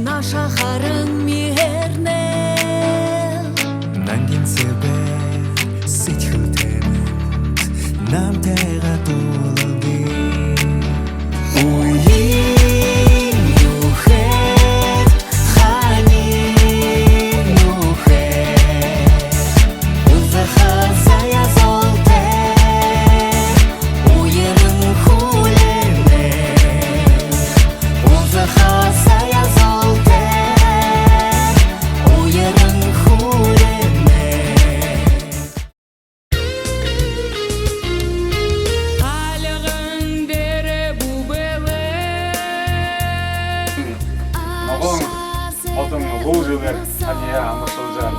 наша харың мейірне Нандин себе сэтгэлтэнд намтайга дуулалги Уин юхэр хани юхэр Узахазая золте уерын хулеме Узахазая золте уерын хулеме Алығын бере бұбеле Оғын отың ғолжылыр әдия амышылжар.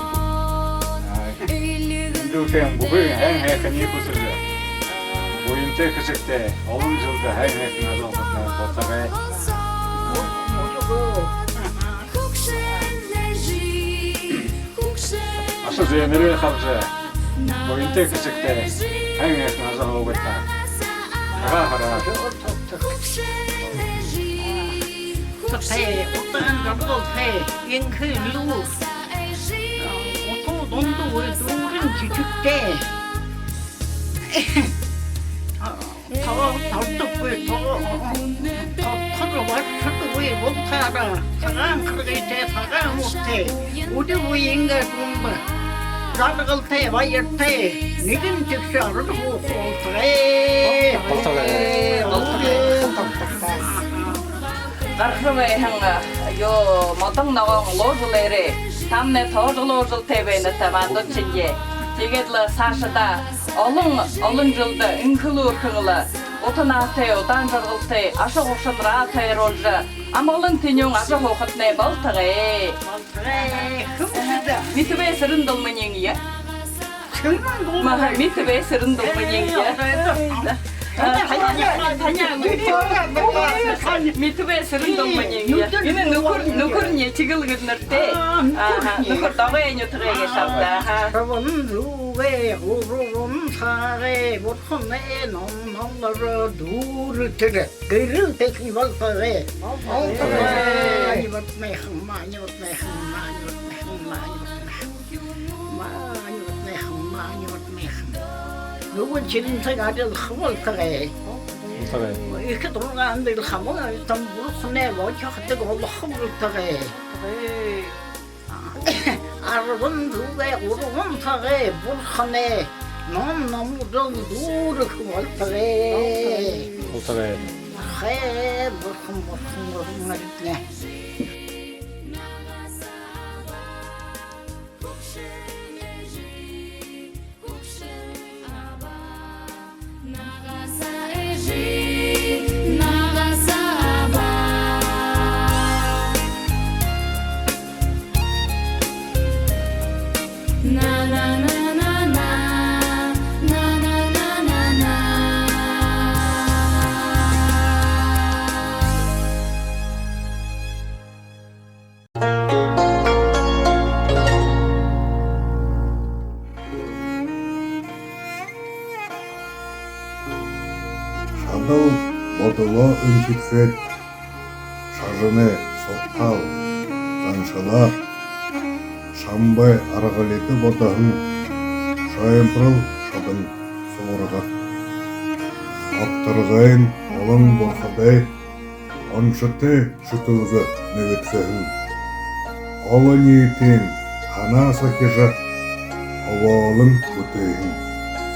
Үнділкен бұғы әң әкіне көсілі. Бойынте кішікте олың жылғы әң әкін азалғытына болсағай. Ашы зейінері қабжы. Бойынте кішікте әң әкін азалғытына. Аға-аға. Thế, 어떤 것도 돼, 잉크루, 어떤 돈도 우린 지줄게. 더 듣고 더 터져와 쳐도 왜 못하라. 사람 그렇게 돼, 사람 못해. 우리 왜 인간 공부. 나를 때 와야 돼. 니는 즉시 알아보고 그래. Архиве ханга ё мотон нагон ложулере тамне тожложул тебене тамандо чинге тегедла сашада олон жылда инклу кыгыла отонате одан жаргылте аша окшотра тайролжа амолын тинёң аша хохотне балтыгы митве сырындылмынья маха митве сырындылмынья Митве сырындылмынья Мені нүкірне тигілгіднірте нүкір дағайын өтіреге шапта Ruve, urun sare, borkhone, nonları dur tere. Gırı peki baltare. Ayıvat mehim, ayıvat mehim, ayıvat mehim, ayıvat mehim. Nugun çirin sayarı hıval tare. İki durgan değil hamur, tam borkhone, vaçakta gol hıval tare. Arvın ruve, urun sare, borkhone. Non namudal dur hıval tare. Borkhon ne? Шадыл бодылы үншіксет, шажыны соқтал, заншыла, шамбай арғалеті бодағын, шайымпырыл шадын соғырға. Ақтырғайын олың болқадай, оншыты шытылғы нөветсігін. Олы ниетен қана сақежа, овалын өтейін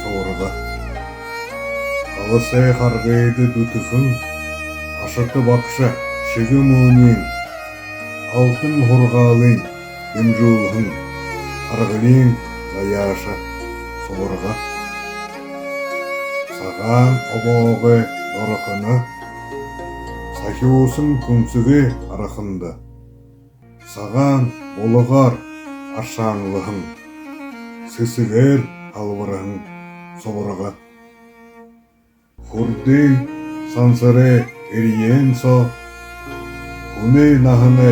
соғырға. Алысай қарғайды дүтіхін, ашыты бақша шегі мұнин, алтын ғұрғалын, үнжулғын, қарғылин заяша соғырға. Саған обоғы дорықыны, сахиосын күмсігі арақынды. Саған болығар ашаңлығын, сесігер алвырығын соғырға. Хурдың сансыры эриен со, уны нахыны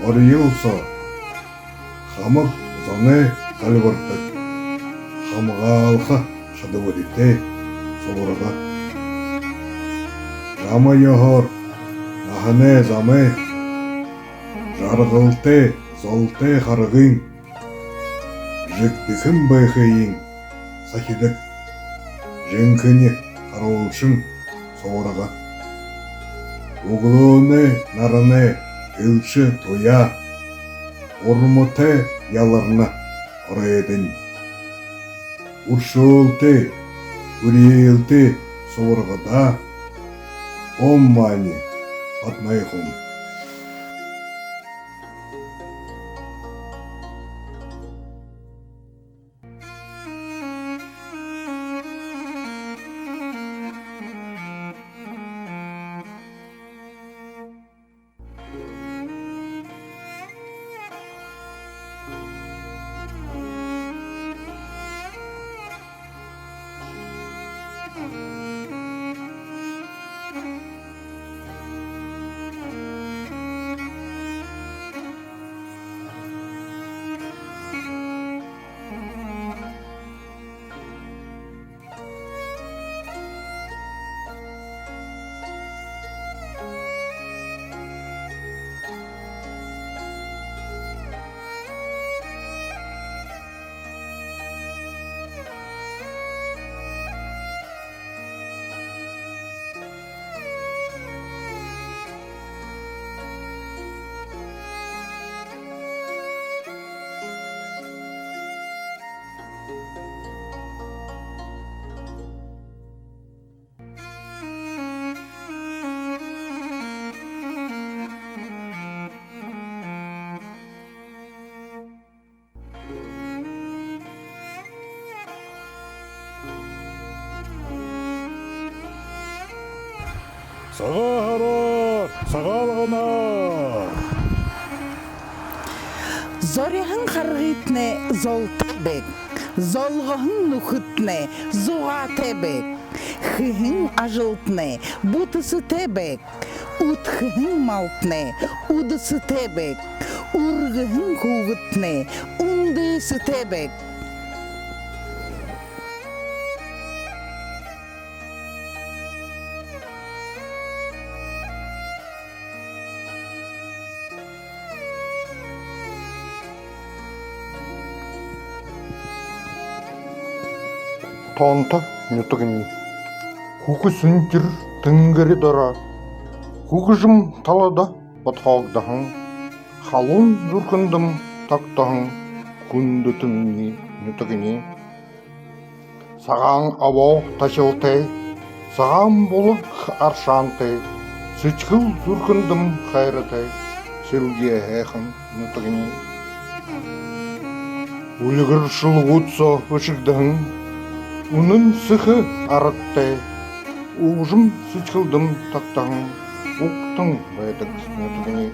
орыйыл со, хамық заны қалбыртық, хамғалқы шадывырите соғырға. Жамы йохор, нахыны замы, жарғылты, золты қарғың, жектікін байқайың, сахидік, женкіні қарауылшың соғырға. Углуны, нарыны, үлші тоя, ұрмыты яларына ұрайдың. Ұршылты, үрелті соғырғада, омманы атмайқым. Сағарар, сағалғанар. Зоряхын қарғитне золтабек, золғахын нұхытне зуғатебек, хыхын ажылтне бутысы тебек, утхыхын малтне удысы тебек, ургыхын хуғытне ундысы тебек. Тонта нютыгни. Хукусын тир тынгыри дора. Хукужым талада батхагдахын. Халун зуркындым тактахын. Күнді тымни нютыгни. Саған або ташылты. Саған болы аршанты. Сычкыл зуркындым хайраты. Силге хэхын нютыгни. Улигыр шылгутсо ышыгдахын. Унын сыхы арытты, уғжым сычқылдым тақтағын, уқтың байдық нөтігіне.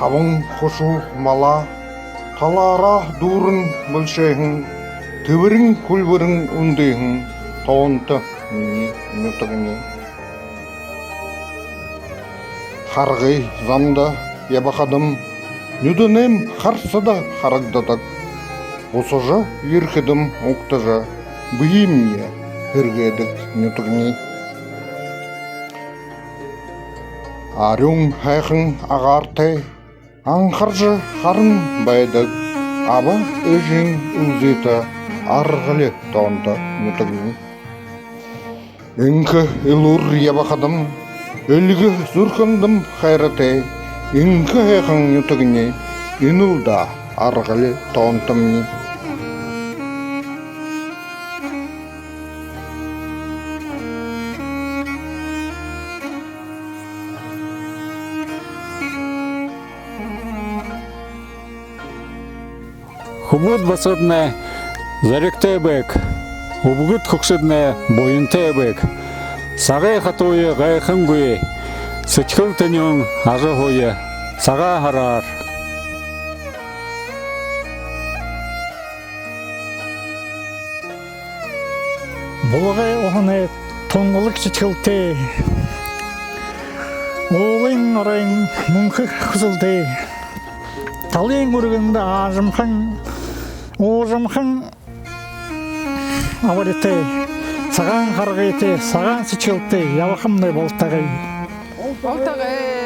Табың қошу мала, талара дұрын білшейхін, түбірің күлбірің үндейхін, тауынты нөтігіне. Харғый замда ебақадым, нүдінем қарсыда харагдадық. Осыжа еркедім ұқтыжа, бұйымне үргедік нүтігіне. Арың хайқын ағарты, аңқаржы қарын байдық, аба өжің ұзеті арғылы тауында нүтігіне. Үнкі үлір ебақадым, өлгі зүркіндім хайраты, үнкі хайқын нүтігіне, үнілда арғылы тауындымне. Хубут басыдне заректебек, убгут хуксыдне бойынтебек, сағай хатуы ғайқын гуи, сычқыл төнің ажы хойы, саға харар. Бұлғай оғаны тоңғылық сычқылты. Оғын орайын мұңқы қызылды. Талын көргенде ажымқын, оғжымқын аварите, саған қарғайты, саған сычылты, явақымдай болтағай. Oltağay.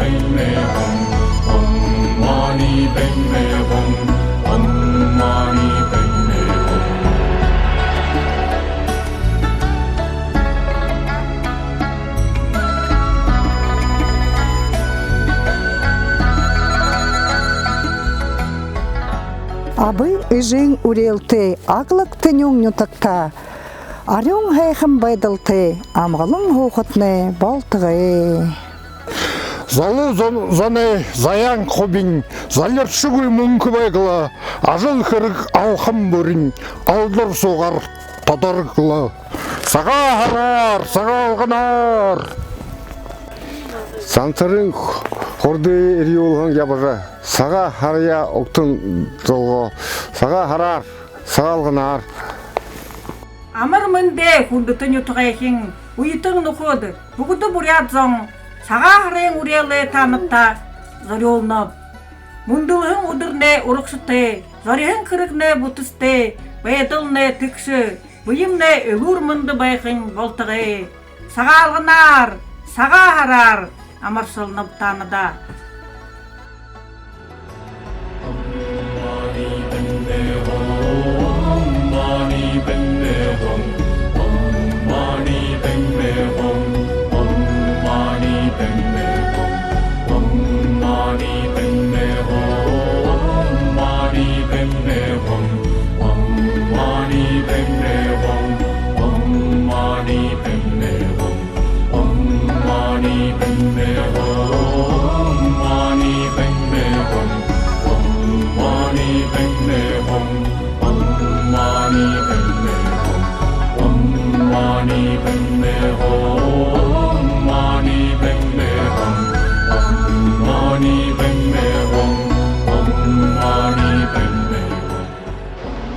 padme hum, om mani padme hum, om mani padme hum. Абы ыжың үрелте, ағлық тінyung нютакта, арyung хайхым байдылты, амғалың хоқытны балтығы. Залы заны заян қобин, залершігіл мүнкі байгыла, ажыл хырық алхым бөрін, алдыр соғар тадарғыла. Саға харар, саға алғанар. Сантырың хорды әрі олған ябыға, саға хария оқтың жолға, саға харар, саға алғанар. Амар мынде хүндітін ютығайхин, уйтың нұқуды, бұғыды бұрядзың, саға харайын үрелі танытта, зориолнап. Мұндылығын ұдырне ұрықшыты, зориғын кірігне бұтысты, бәйділне тікші, бұйымне өлір мұнды байхин болтығы. Саға алғанар, саға харар, амарсылнып таныда.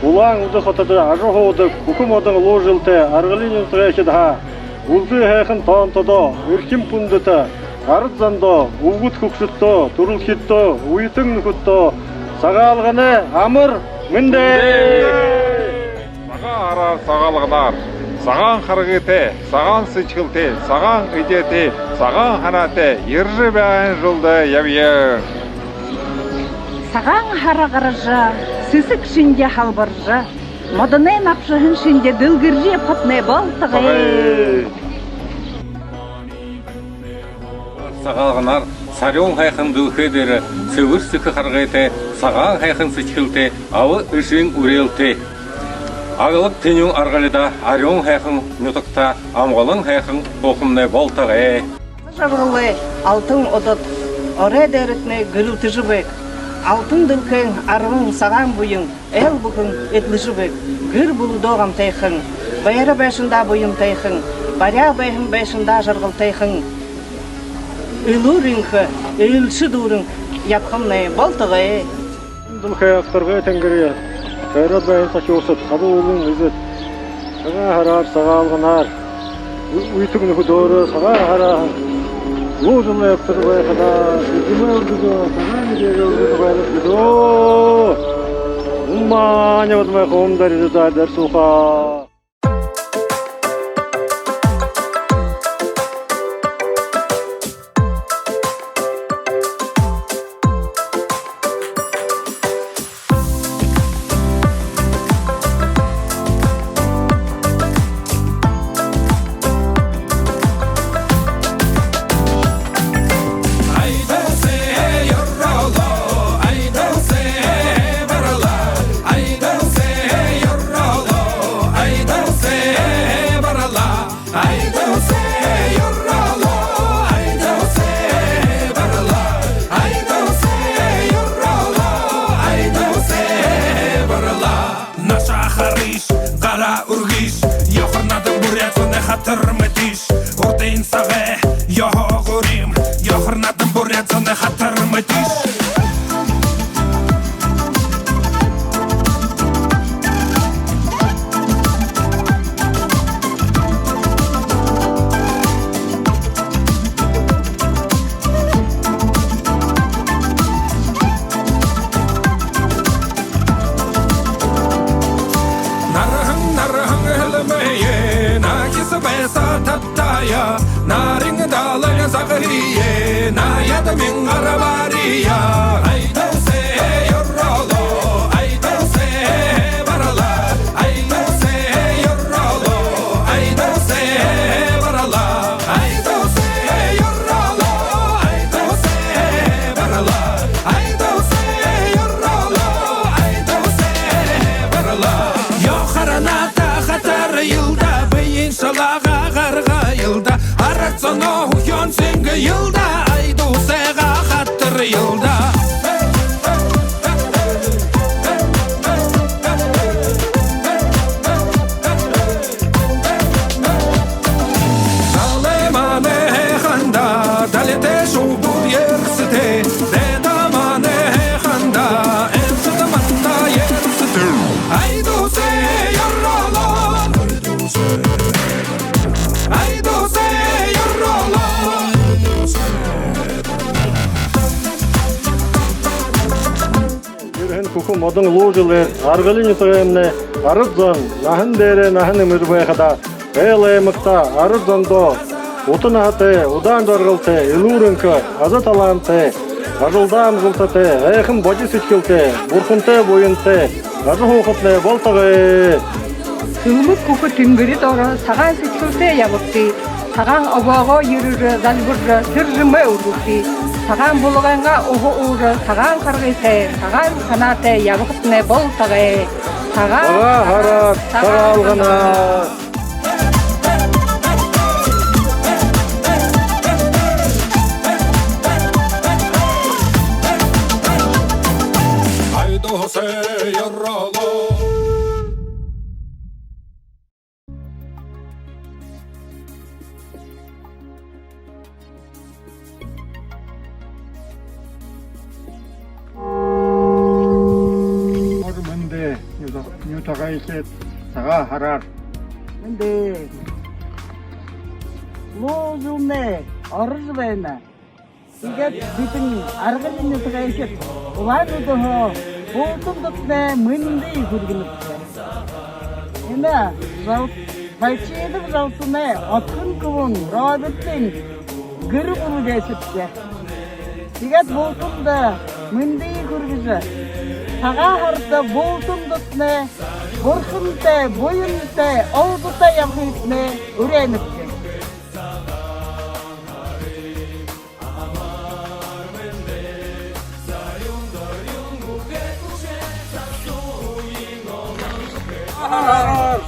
Улаң уды хотады ажы хоуды күкім одың ложылты арғылын үнтіғайшыды ха. Улды хайқын таантыды, үркім пұндыты, арыз заңды, уғыт күкшітті, тұрыл кетті, уйтың нүкітті, саға алғаны амыр мүнде. Саға арар сағалғынар, саған қырғыты, саған сычқылты, саған үдеті, саған ханаты, ержі бәйін жылды ябиян. Саған харағырыжа, сісік шінде халбаржа, модыне напшығын шінде дылгірже патне балтығы. Сағалғынар, сарyon хайқын дылқы дері, сөвір сықы қарғайты, саған хайқын сычқылты, авы үшін үрелті. Ағылық тенің арғалыда, арyon хайқын нүтікта, амғалың хайқын оқымны балтығы. Жабылы алтын одыт, оре дәрітіне гүрілті жібек. Алтын дылкың, арвың саған бұйың, әл бұқың етліші бек, гүр бұлы доғам тайқың, байыры бәшінда бұйым тайқың, баря бәйхін бәшінда жырғыл тайқың, үліріңкі, үлші дұрың, ятқымны болтығы. Дылқай ақтарға тәңгірі, қайрат бәйін сақи осыт, қады олың үзіт, саға харар, саға алғанар, үйтің нүхі доры, саға харар. Ложылы яқтыр байқыда, үдімі үлгізі, саған едегі үлгізі байлық бүді. Ұмман ебатымай қауымдар езі дәрдер суға. Naring dalang zagriye na yad min arabariya Aydose yorrolo Aydose barala Aydose yorrolo Aydose barala Aydose yorrolo Aydose barala Aydose yorrolo Aydose barala Yoharanata khatar yılda beyin salaga garga yılda Aratsana huyon sengi yılda Aydosega khatar yılda Salemane khanda dalete shubu yersite Dedamane khanda enstamanda yersite Aydose yorrolo Aydose yorrolo Жүрген күкі модың лужылыр, арғылын ütügemne, арыздан, нахын дере, нахын өмірбайқада, әйлаймықта, арыздандо, утын аты, удан жарғылты, илурынкы, азат аланты, ажылдан ғылтаты, әйқын баджи сүчкілті, бұрқынты бойынты, ажы хоқытны болтағы. Ылмык күкі түнгірі доры саған сүтсілте ябықты, саған обаға ерірі, залбырды, сыржымы ұрғықты, саған болғанға оғы ұры, саған қарғыты, саған қанаты ябықытны болтағы. Саған Harap, sağalğına. Aydose yorrolo Ormanda, yutağa iset, sağa harar. 근데 로즈네 어르즈베나 이게 비ትን аргылын тагайсет улайдыды хо болтумдукне мынды күргүнүктө эме жау байчедик жаутуне аткын кыбын робиттин гыры буру десипте тигет болтумда мынды күргүзө сага харта болтумдукне борхунте боюнте олдута ягытне үренипте Harar,